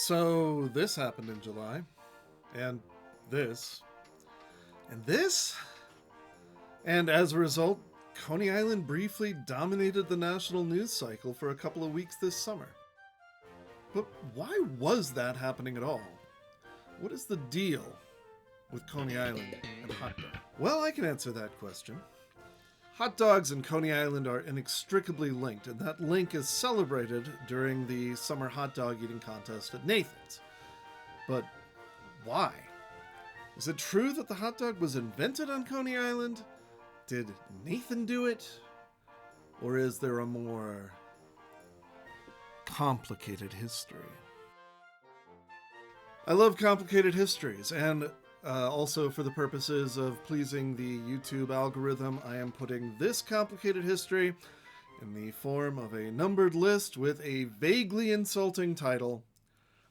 So this happened in July, and this, and this, and as a result, Coney Island briefly dominated the national news cycle for a couple of weeks this summer. But why was that happening at all? What is the deal with Coney Island and hot dogs? Well, I can answer that question. Hot dogs and Coney Island are inextricably linked, and that link is celebrated during the summer hot dog eating contest at Nathan's. But why? Is it true that the hot dog was invented on Coney Island? Did Nathan do it? Or is there a more complicated history? I love complicated histories, and also for the purposes of pleasing the YouTube algorithm, I am putting this complicated history in the form of a numbered list with a vaguely insulting title.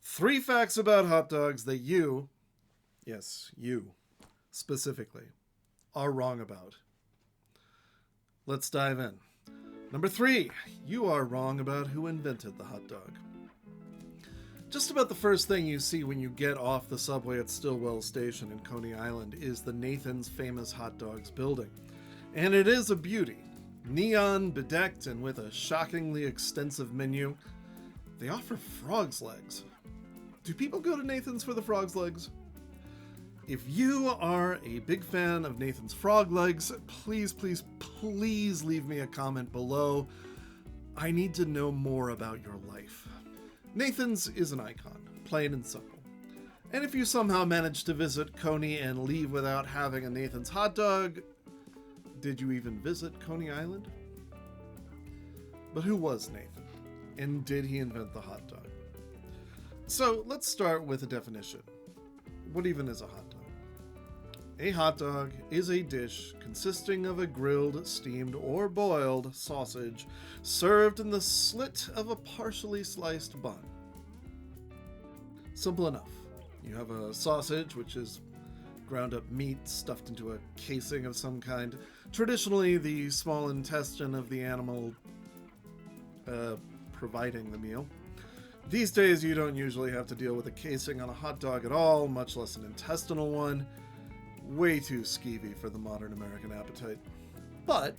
3 facts about hot dogs that you, yes, you, specifically, are wrong about. Let's dive in. Number 3, you are wrong about who invented the hot dog. Just about the first thing you see when you get off the subway at Stillwell Station in Coney Island is the Nathan's Famous Hot Dogs building. And it is a beauty. Neon bedecked and with a shockingly extensive menu. They offer frog's legs. Do people go to Nathan's for the frog's legs? If you are a big fan of Nathan's frog legs, please leave me a comment below. I need to know more about your life. Nathan's is an icon, plain and simple. And if you somehow manage to visit Coney and leave without having a Nathan's hot dog, did you even visit Coney Island? But who was Nathan? And did he invent the hot dog? So let's start with a definition. What even is a hot dog? A hot dog is a dish consisting of a grilled, steamed, or boiled sausage served in the slit of a partially sliced bun. Simple enough. You have a sausage, which is ground up meat stuffed into a casing of some kind, traditionally the small intestine of the animal providing the meal. These days, you don't usually have to deal with a casing on a hot dog at all, much less an intestinal one. Way too skeevy for the modern American appetite. But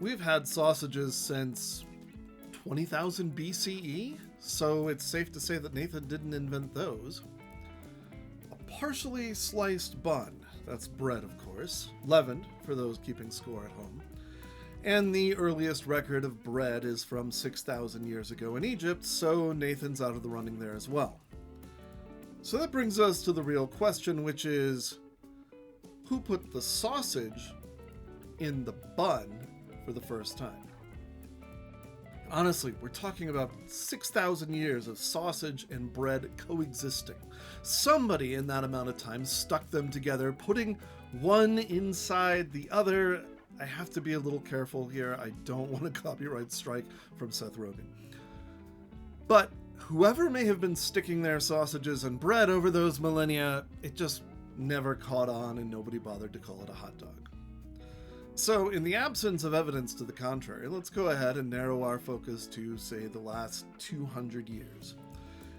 we've had sausages since 20,000 BCE, so it's safe to say that Nathan didn't invent those. A partially sliced bun, that's bread of course, leavened for those keeping score at home. And the earliest record of bread is from 6,000 years ago in Egypt, so Nathan's out of the running there as well. So that brings us to the real question, which is, who put the sausage in the bun for the first time? Honestly, we're talking about 6,000 years of sausage and bread coexisting. Somebody in that amount of time stuck them together, putting one inside the other. I have to be a little careful here. I don't want a copyright strike from Seth Rogen. But whoever may have been sticking their sausages and bread over those millennia, it just never caught on and nobody bothered to call it a hot dog. So in the absence of evidence to the contrary, let's go ahead and narrow our focus to, say, the last 200 years.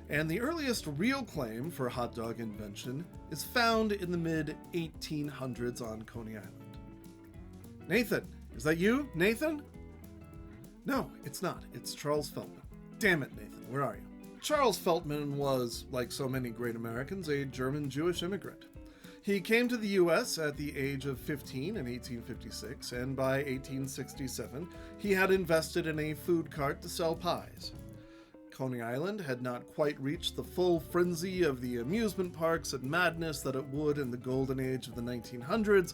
And the earliest real claim for hot dog invention is found in the mid-1800s on Coney Island. Nathan, is that you, Nathan? No, it's not. It's Charles Feltman. Damn it, Nathan, where are you? Charles Feltman was, like so many great Americans, a German Jewish immigrant. He came to the U.S. at the age of 15 in 1856, and by 1867, he had invested in a food cart to sell pies. Coney Island had not quite reached the full frenzy of the amusement parks and madness that it would in the golden age of the 1900s,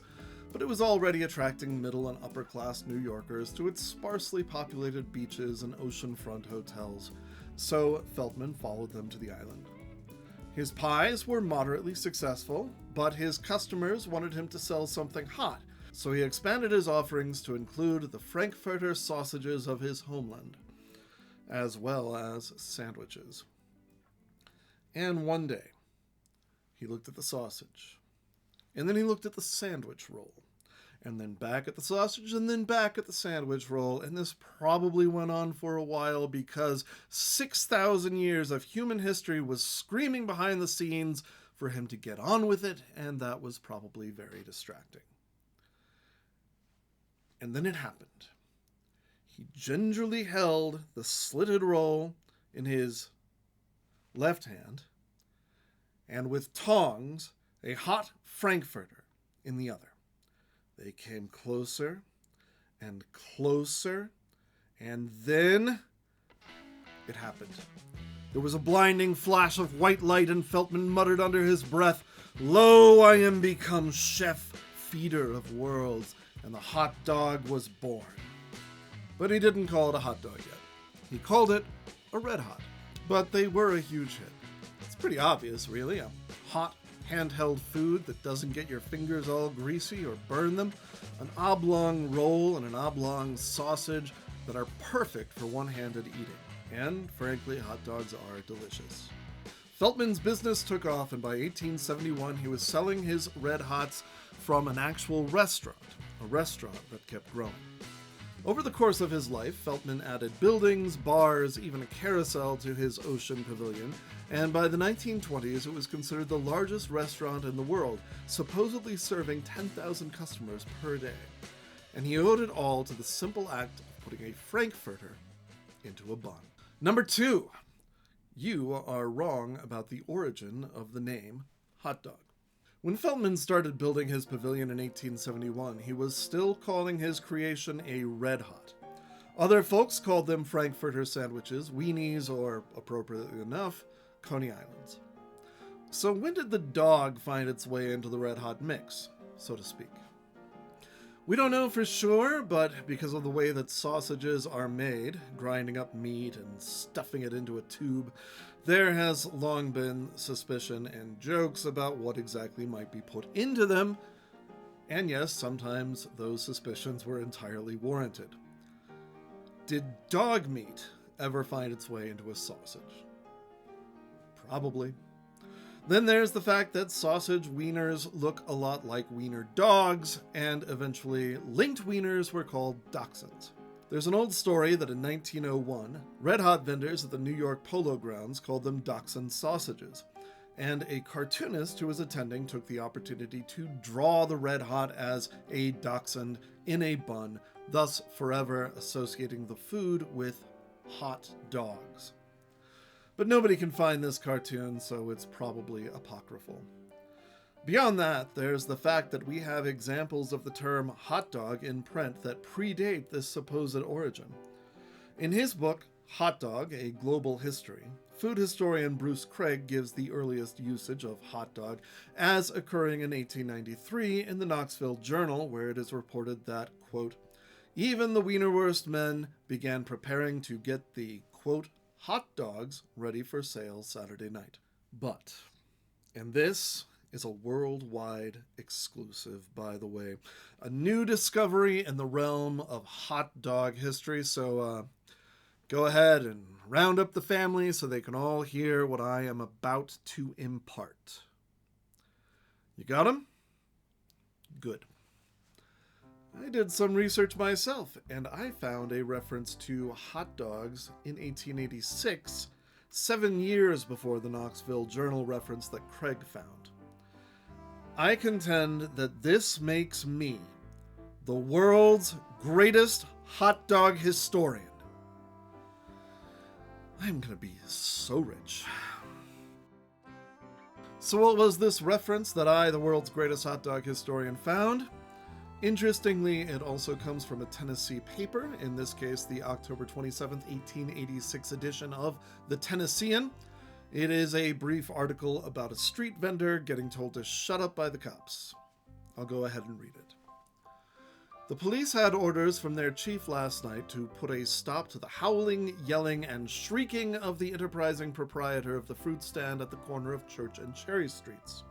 but it was already attracting middle and upper-class New Yorkers to its sparsely populated beaches and oceanfront hotels, so Feltman followed them to the island. His pies were moderately successful, but his customers wanted him to sell something hot, so he expanded his offerings to include the Frankfurter sausages of his homeland, as well as sandwiches. And one day, he looked at the sausage, and then he looked at the sandwich roll, and then back at the sausage, and then back at the sandwich roll. And this probably went on for a while because 6,000 years of human history was screaming behind the scenes for him to get on with it, and that was probably very distracting. And then it happened. He gingerly held the slitted roll in his left hand, and with tongs, a hot frankfurter in the other. They came closer and closer, and then it happened. There was a blinding flash of white light, and Feltman muttered under his breath, "Lo, I am become chef, feeder of worlds," and the hot dog was born. But he didn't call it a hot dog yet. He called it a red hot. But they were a huge hit. It's pretty obvious, really. A hot, handheld food that doesn't get your fingers all greasy or burn them. An oblong roll and an oblong sausage that are perfect for one-handed eating. And, frankly, hot dogs are delicious. Feltman's business took off, and by 1871 he was selling his red hots from an actual restaurant. A restaurant that kept growing. Over the course of his life, Feltman added buildings, bars, even a carousel to his ocean pavilion, and by the 1920s it was considered the largest restaurant in the world, supposedly serving 10,000 customers per day. And he owed it all to the simple act of putting a frankfurter into a bun. Number 2. You are wrong about the origin of the name hot dog. When Feltman started building his pavilion in 1871, he was still calling his creation a red hot. Other folks called them frankfurter sandwiches, weenies, or, appropriately enough, Coney Islands. So when did the dog find its way into the red hot mix, so to speak? We don't know for sure, but because of the way that sausages are made, grinding up meat and stuffing it into a tube, there has long been suspicion and jokes about what exactly might be put into them, and yes, sometimes those suspicions were entirely warranted. Did dog meat ever find its way into a sausage? Probably. Then there's the fact that sausage wieners look a lot like wiener dogs, and eventually linked wieners were called dachshunds. There's an old story that in 1901, Red Hot vendors at the New York Polo Grounds called them dachshund sausages, and a cartoonist who was attending took the opportunity to draw the Red Hot as a dachshund in a bun, thus forever associating the food with hot dogs. But nobody can find this cartoon, so it's probably apocryphal. Beyond that, there's the fact that we have examples of the term hot dog in print that predate this supposed origin. In his book, Hot Dog, A Global History, food historian Bruce Craig gives the earliest usage of hot dog as occurring in 1893 in the Knoxville Journal, where it is reported that, quote, even the Wienerwurst men began preparing to get the, quote, hot dogs ready for sale Saturday night. But, and this is a worldwide exclusive, by the way, a new discovery in the realm of hot dog history, so go ahead and round up the family so they can all hear what I am about to impart. You got them? Good. I did some research myself, and I found a reference to hot dogs in 1886, 7 years before the Knoxville Journal reference that Craig found. I contend that this makes me the world's greatest hot dog historian. I'm gonna be so rich. So what was this reference that I, the world's greatest hot dog historian, found? Interestingly, it also comes from a Tennessee paper, in this case the October 27th, 1886 edition of The Tennessean. It is a brief article about a street vendor getting told to shut up by the cops. I'll go ahead and read it. The police had orders from their chief last night to put a stop to the howling, yelling, and shrieking of the enterprising proprietor of the fruit stand at the corner of Church and Cherry Streets.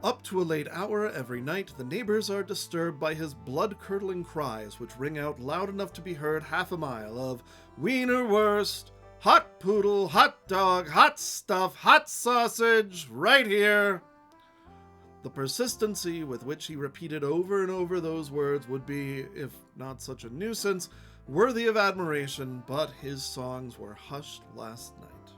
Up to a late hour every night, the neighbors are disturbed by his blood-curdling cries, which ring out loud enough to be heard half a mile, of Wienerwurst, hot poodle, hot dog, hot stuff, hot sausage, right here. The persistency with which he repeated over and over those words would be, if not such a nuisance, worthy of admiration, but his songs were hushed last night.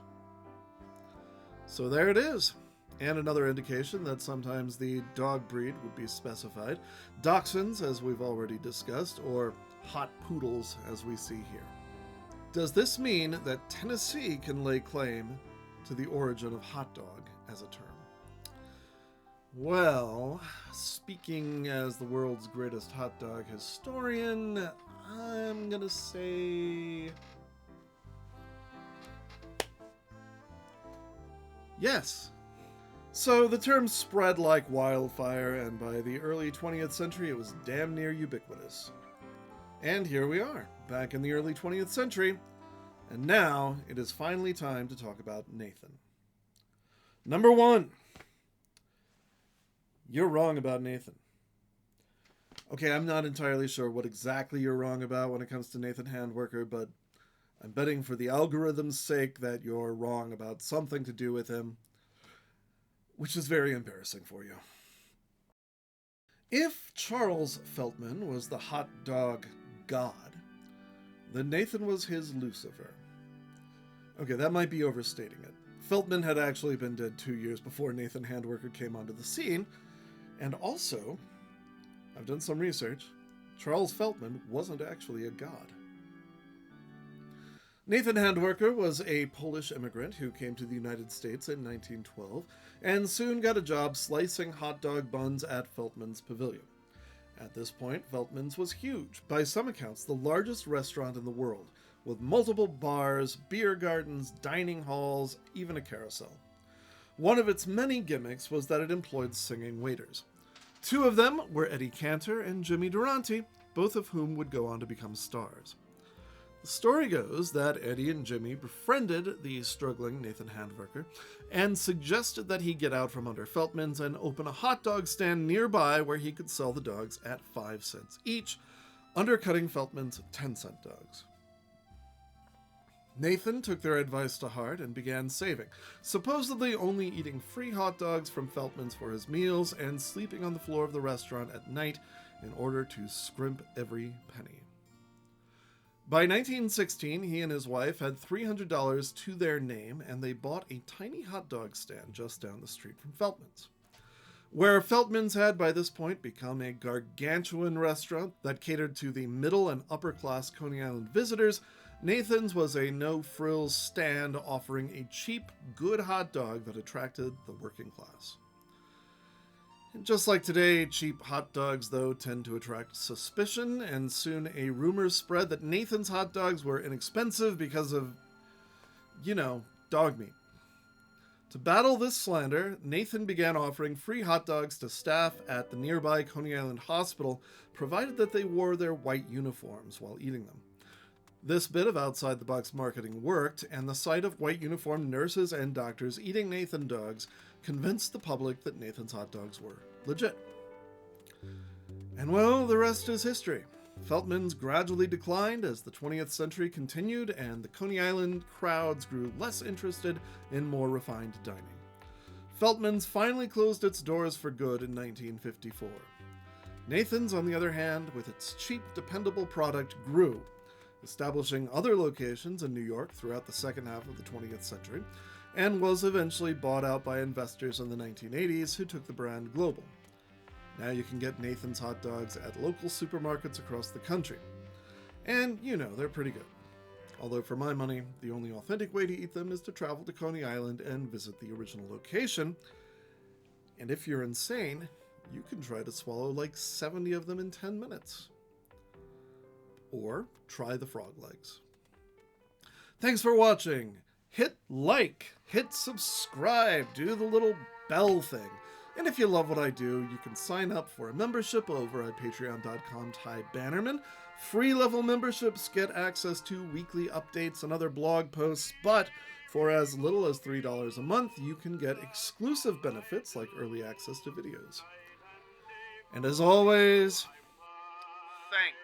So there it is. And another indication that sometimes the dog breed would be specified. Dachshunds, as we've already discussed, or hot poodles, as we see here. Does this mean that Tennessee can lay claim to the origin of hot dog as a term? Well, speaking as the world's greatest hot dog historian, I'm gonna say yes. So the term spread like wildfire, and by the early 20th century it was damn near ubiquitous. And here we are, back in the early 20th century, and now it is finally time to talk about Nathan. Number 1. You're wrong about Nathan. Okay, I'm not entirely sure what exactly you're wrong about when it comes to Nathan Handwerker, but I'm betting for the algorithm's sake that you're wrong about something to do with him, which is very embarrassing for you. If Charles Feltman was the hot dog god, then Nathan was his Lucifer. Okay, that might be overstating it. Feltman had actually been dead 2 years before Nathan Handwerker came onto the scene, and also, I've done some research, Charles Feltman wasn't actually a god. Nathan Handwerker was a Polish immigrant who came to the United States in 1912 and soon got a job slicing hot dog buns at Feltman's Pavilion. At this point, Feltman's was huge, by some accounts the largest restaurant in the world, with multiple bars, beer gardens, dining halls, even a carousel. One of its many gimmicks was that it employed singing waiters. 2 of them were Eddie Cantor and Jimmy Durante, both of whom would go on to become stars. The story goes that Eddie and Jimmy befriended the struggling Nathan Handwerker and suggested that he get out from under Feltman's and open a hot dog stand nearby where he could sell the dogs at 5 cents each, undercutting Feltman's 10-cent dogs. Nathan took their advice to heart and began saving, supposedly only eating free hot dogs from Feltman's for his meals and sleeping on the floor of the restaurant at night in order to scrimp every penny. By 1916, he and his wife had $300 to their name, and they bought a tiny hot dog stand just down the street from Feltman's. Where Feltman's had by this point become a gargantuan restaurant that catered to the middle and upper class Coney Island visitors, Nathan's was a no-frills stand offering a cheap, good hot dog that attracted the working class. And just like today, cheap hot dogs, though, tend to attract suspicion, and soon a rumor spread that Nathan's hot dogs were inexpensive because of, dog meat. To battle this slander, Nathan began offering free hot dogs to staff at the nearby Coney Island Hospital, provided that they wore their white uniforms while eating them. This bit of outside-the-box marketing worked, and the sight of white uniformed nurses and doctors eating Nathan dogs convinced the public that Nathan's hot dogs were legit. And well, the rest is history. Feltman's gradually declined as the 20th century continued, and the Coney Island crowds grew less interested in more refined dining. Feltman's finally closed its doors for good in 1954. Nathan's, on the other hand, with its cheap, dependable product, grew, establishing other locations in New York throughout the second half of the 20th century, and was eventually bought out by investors in the 1980s who took the brand global. Now you can get Nathan's hot dogs at local supermarkets across the country. And, they're pretty good. Although for my money, the only authentic way to eat them is to travel to Coney Island and visit the original location. And if you're insane, you can try to swallow like 70 of them in 10 minutes. Or try the frog legs. Thanks for watching. Hit like, hit subscribe, do the little bell thing. And if you love what I do, you can sign up for a membership over at patreon.com/TyBannerman. Free level memberships get access to weekly updates and other blog posts, but for as little as $3 a month, you can get exclusive benefits like early access to videos. And as always, thanks.